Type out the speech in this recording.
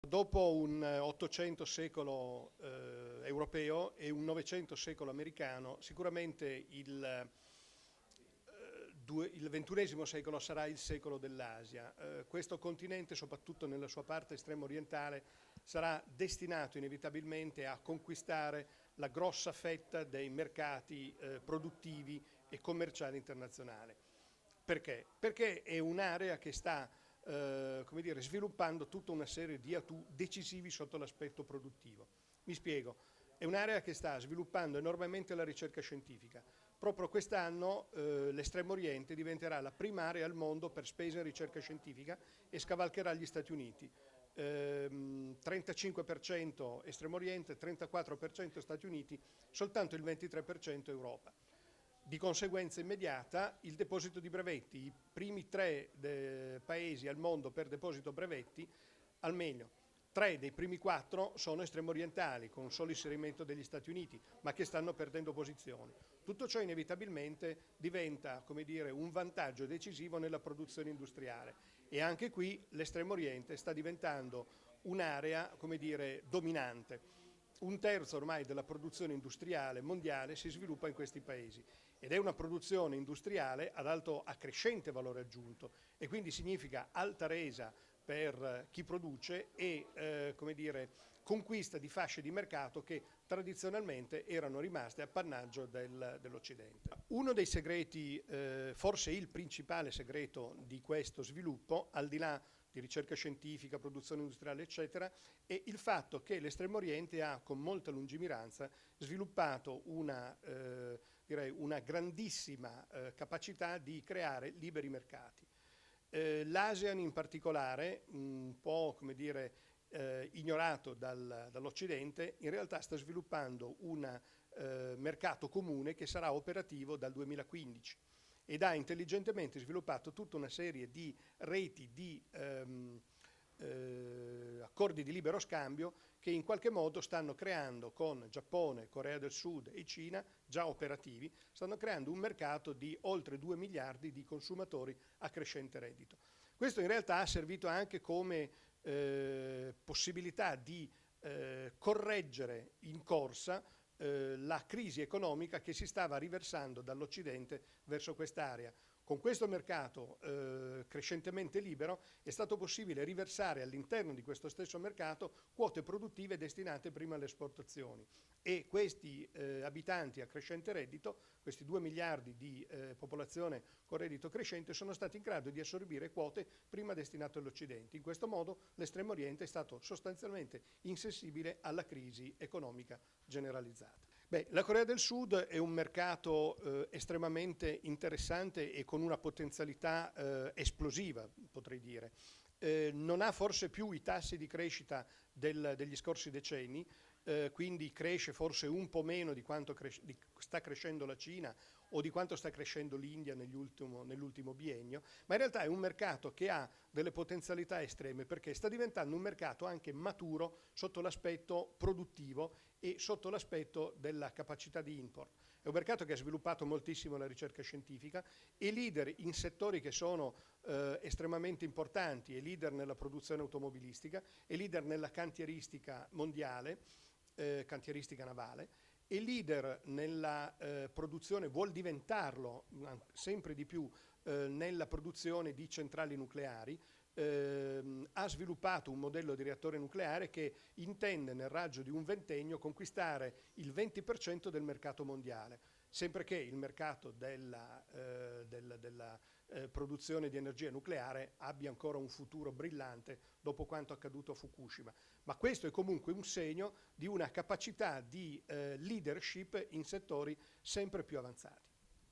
Dopo un 800 secolo europeo e un 900 secolo americano, sicuramente il XXI secolo sarà il secolo dell'Asia. Questo continente, soprattutto nella sua parte estremo orientale, sarà destinato inevitabilmente a conquistare la grossa fetta dei mercati produttivi e commerciali internazionali. Perché? Perché è un'area che sta come dire, sviluppando tutta una serie di atu decisivi sotto l'aspetto produttivo. Mi spiego, è un'area che sta sviluppando enormemente la ricerca scientifica. Proprio quest'anno l'Estremo Oriente diventerà la prima area al mondo per spesa in ricerca scientifica e scavalcherà gli Stati Uniti. 35% Estremo Oriente, 34% Stati Uniti, soltanto il 23% Europa. Di conseguenza immediata il deposito di brevetti, i primi tre paesi al mondo per deposito brevetti, almeno 3 dei primi 4 sono estremo orientali, con un solo inserimento degli Stati Uniti, ma che stanno perdendo posizioni. Tutto ciò inevitabilmente diventa, come dire, un vantaggio decisivo nella produzione industriale e anche qui l'Estremo Oriente sta diventando un'area, come dire, dominante. Un terzo ormai della produzione industriale mondiale si sviluppa in questi paesi ed è una produzione industriale a crescente valore aggiunto e quindi significa alta resa per chi produce e come dire, conquista di fasce di mercato che tradizionalmente erano rimaste appannaggio dell'Occidente. Uno dei segreti, forse il principale segreto di questo sviluppo, al di là di ricerca scientifica, produzione industriale, eccetera, è il fatto che l'Estremo Oriente ha con molta lungimiranza sviluppato direi una grandissima capacità di creare liberi mercati. L'ASEAN in particolare, un po' come dire ignorato dall'Occidente, in realtà sta sviluppando un mercato comune che sarà operativo dal 2015 ed ha intelligentemente sviluppato tutta una serie di reti di accordi di libero scambio che in qualche modo stanno creando con Giappone, Corea del Sud e Cina, già operativi, stanno creando un mercato di oltre 2 miliardi di consumatori a crescente reddito. Questo in realtà ha servito anche come possibilità di correggere in corsa la crisi economica che si stava riversando dall'Occidente verso quest'area. Con questo mercato crescentemente libero è stato possibile riversare all'interno di questo stesso mercato quote produttive destinate prima alle esportazioni e questi abitanti a crescente reddito, questi 2 miliardi di popolazione con reddito crescente, sono stati in grado di assorbire quote prima destinate all'Occidente. In questo modo l'Estremo Oriente è stato sostanzialmente insensibile alla crisi economica generalizzata. Beh, la Corea del Sud è un mercato estremamente interessante e con una potenzialità esplosiva, potrei dire. Non ha forse più i tassi di crescita degli scorsi decenni, quindi cresce forse un po' meno di quanto sta crescendo la Cina o di quanto sta crescendo l'India nell'ultimo biennio, ma in realtà è un mercato che ha delle potenzialità estreme perché sta diventando un mercato anche maturo sotto l'aspetto produttivo e sotto l'aspetto della capacità di import. È un mercato che ha sviluppato moltissimo la ricerca scientifica, è leader in settori che sono estremamente importanti, è leader nella produzione automobilistica, è leader nella cantieristica mondiale, cantieristica navale, è leader nella produzione, vuol diventarlo sempre di più nella produzione di centrali nucleari, ha sviluppato un modello di reattore nucleare che intende nel raggio di un ventennio conquistare il 20% del mercato mondiale, sempre che il mercato della produzione di energia nucleare abbia ancora un futuro brillante dopo quanto accaduto a Fukushima. Ma questo è comunque un segno di una capacità di leadership in settori sempre più avanzati.